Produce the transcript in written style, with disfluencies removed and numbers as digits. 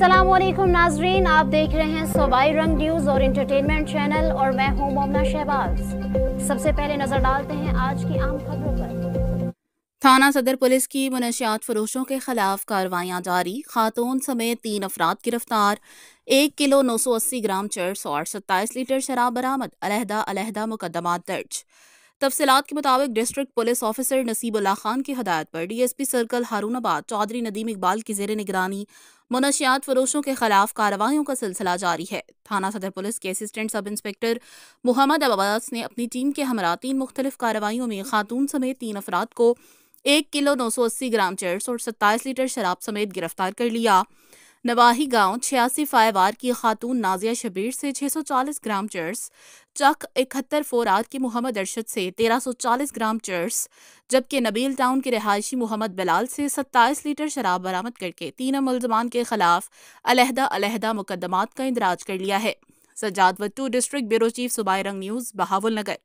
अस्सलाम वालेकुम नाजरीन, आप देख रहे हैं सूबाई रंग न्यूज़ और इंटरटेनमेंट चैनल और मैं हूं मोमना शहबाज। सबसे पहले नजर डालते हैं आज की आम खबरों पर। थाना सदर पुलिस की मुनशियात फरोशों के खिलाफ कार्रवाइयां जारी। खातून समेत 3 अफराद गिरफ्तार। 1 किलो 980 ग्राम चर्स और 27 लीटर शराब बरामद। अलहदा अलहदा मुकदमात दर्ज। तफसीलात के मुताबिक district police officer Nasibullah Khan की हदायत पर DSP सर्कल हारूनाबाद चौधरी नदीम इकबाल की जेर निगरानी मुनशियात फरोशों के खिलाफ कार्रवाइयों का सिलसिला जारी है। थाना सदर पुलिस के assistant sub inspector Mohammad Abbas ने अपनी टीम के हमरा 3 मुख्तलिफ कार्रवाइयों में खातून समेत 3 अफराद को 1 किलो 980 ग्राम चर्स और 27 लीटर शराब समेत गिरफ्तार कर लिया। नवाही गांव 86 फायवार की खातून नाजिया शबीर से 640 ग्राम चर्स, चक 71 फोरार के मोहम्मद अरशद से 1340 ग्राम चर्स, जबकि नबील टाउन के रिहायशी मोहम्मद बिलाल से 27 लीटर शराब बरामद करके 3 मुलजमान के खिलाफ अलहदा अलहदा मुकदमात का इंदराज कर लिया है। Sajjad Wattoo, district bureau chief, सूबाई रंग न्यूज़, बहावलनगर।